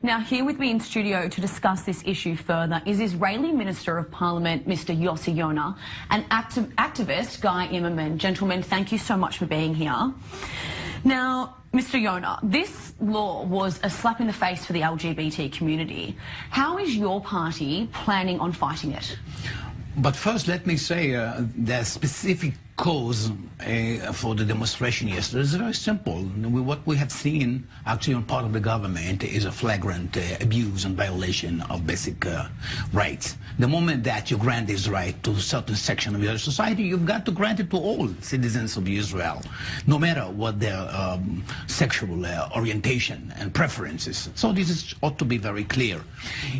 Now, here with me in studio to discuss this issue further is Israeli Minister of Parliament, Mr. Yossi Yona, and activist Guy Immerman. Gentlemen, thank you so much for being here. Now, Mr. Yona, this law was a slap in the face for the LGBT community. How is your party planning on fighting it? But first, let me say the specific cause for the demonstration yesterday is very simple. What we have seen actually on part of the government is a flagrant abuse and violation of basic rights. The moment that you grant this right to a certain section of your society, you've got to grant it to all citizens of Israel, no matter what their sexual orientation and preferences. So this ought to be very clear.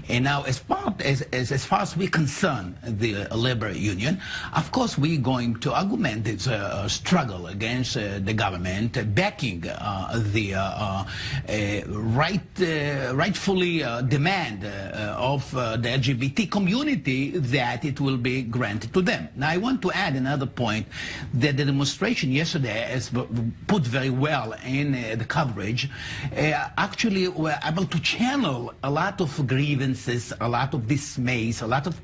And now, as far as we're concerned, the labor union, of course, we're going to argument its struggle against the government, backing the rightfully demand of the LGBT community that it will be granted to them. Now, I want to add another point that the demonstration yesterday, as put very well in the coverage, actually were able to channel a lot of grievances, a lot of dismays, a lot of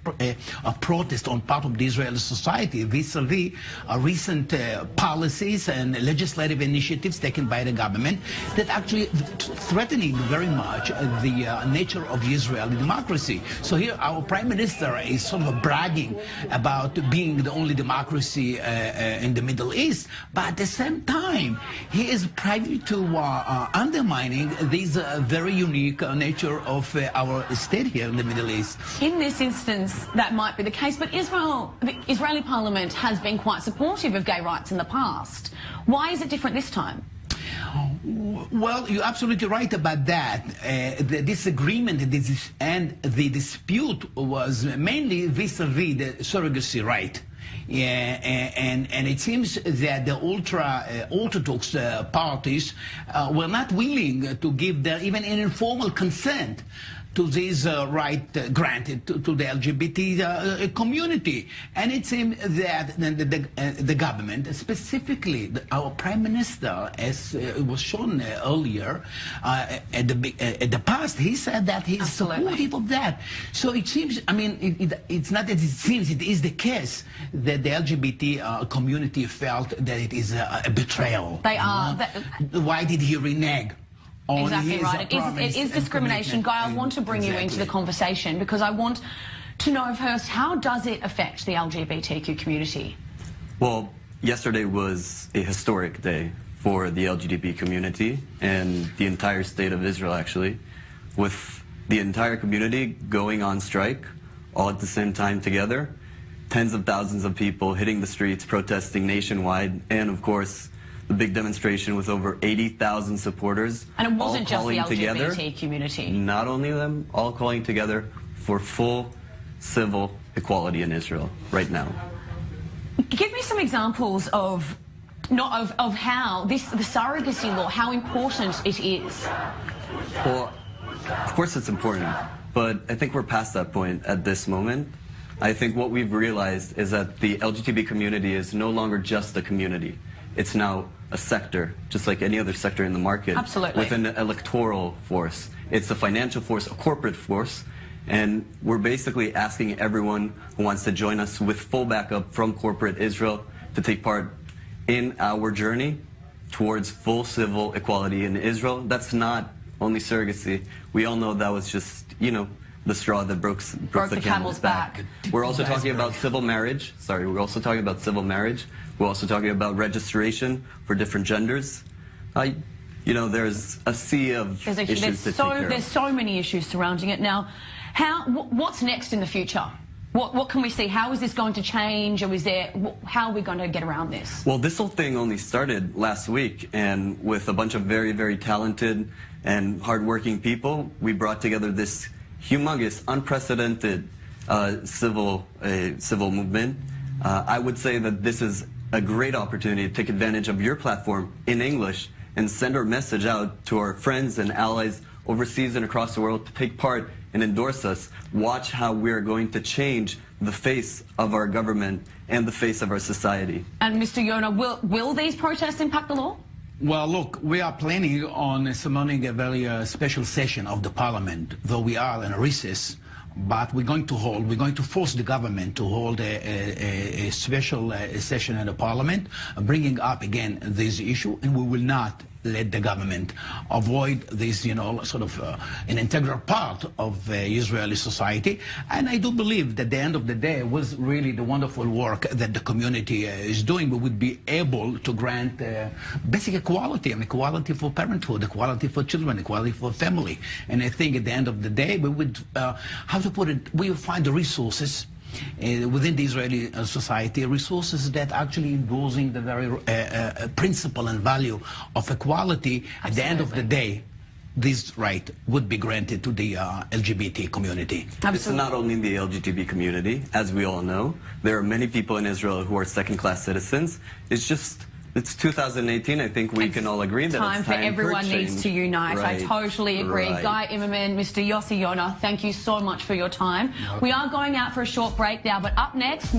protest on part of the Israeli society vis-a-vis recent policies and legislative initiatives taken by the government that actually threatening very much the nature of Israeli democracy. So here our Prime Minister is sort of bragging about being the only democracy in the Middle East, but at the same time he is privy to undermining this very unique nature of our state here in the Middle East. In this instance, that might be the case, but the Israeli Parliament has been quite supportive of gay rights in the past. Why is it different this time? Well, you're absolutely right about that. The disagreement and the dispute was mainly vis-a-vis the surrogacy right. And it seems that the ultra-Orthodox parties were not willing to give their even an informal consent to this right granted to the LGBT community. And it seems that the government, specifically our Prime Minister, as was shown earlier, at the past, he said that he's supportive of that. So it seems, I mean, it's not that it seems, it is the case that the LGBT community felt that it is a betrayal. They are. Why did he renege? Exactly right. It is discrimination. Guy, I want to bring you into the conversation because I want to know first, how does it affect the LGBTQ community? Well, yesterday was a historic day for the LGBT community and the entire state of Israel, actually, with the entire community going on strike all at the same time together. Tens of thousands of people hitting the streets, protesting nationwide, and of course, the big demonstration with over 80,000 supporters. And it wasn't just the LGBT together, community. Not only them, all calling together for full civil equality in Israel right now. Give me some examples of how the surrogacy law, how important it is. Well, of course it's important, but I think we're past that point at this moment. I think what we've realized is that the LGBT community is no longer just a community. It's now a sector, just like any other sector in the market. Absolutely. With an electoral force. It's a financial force, a corporate force, and we're basically asking everyone who wants to join us with full backup from corporate Israel to take part in our journey towards full civil equality in Israel. That's not only surrogacy. We all know that was just, you know, the straw that broke the camel's back. We're also talking about civil marriage. Sorry, we're also talking about civil marriage. We're also talking about registration for different genders. You know, there's a sea of issues to take care of. There's so many issues surrounding it. Now, what's next in the future? What can we see? How is this going to change? Or how are we going to get around this? Well, this whole thing only started last week, and with a bunch of very, very talented and hardworking people, we brought together this humongous, unprecedented civil movement. I would say that this is a great opportunity to take advantage of your platform in English and send our message out to our friends and allies overseas and across the world to take part and endorse us. Watch how we're going to change the face of our government and the face of our society. And Mr. Yona, will these protests impact the law? Well, look, we are planning on summoning a very special session of the parliament, though we are in a recess. But we're going to force the government to hold a special session in the parliament, bringing up again this issue, and we will not let the government avoid this, sort of an integral part of Israeli society. And I do believe that at the end of the day was really the wonderful work that the community is doing. We would be able to grant basic equality, and equality for parenthood, equality for children, equality for family. And I think at the end of the day, we would, how to put it, we will find the resources within the Israeli society, resources that actually endorsing the very principle and value of equality. Absolutely. At the end of the day, this right would be granted to the LGBT community. Absolutely. It's not only the LGBT community, as we all know. There are many people in Israel who are second-class citizens. It's 2018. I think we can all agree that time for everyone needs to unite. Right. I totally agree. Right. Guy Immerman, Mr. Yossi Yona, thank you so much for your time. We are going out for a short break now, but up next...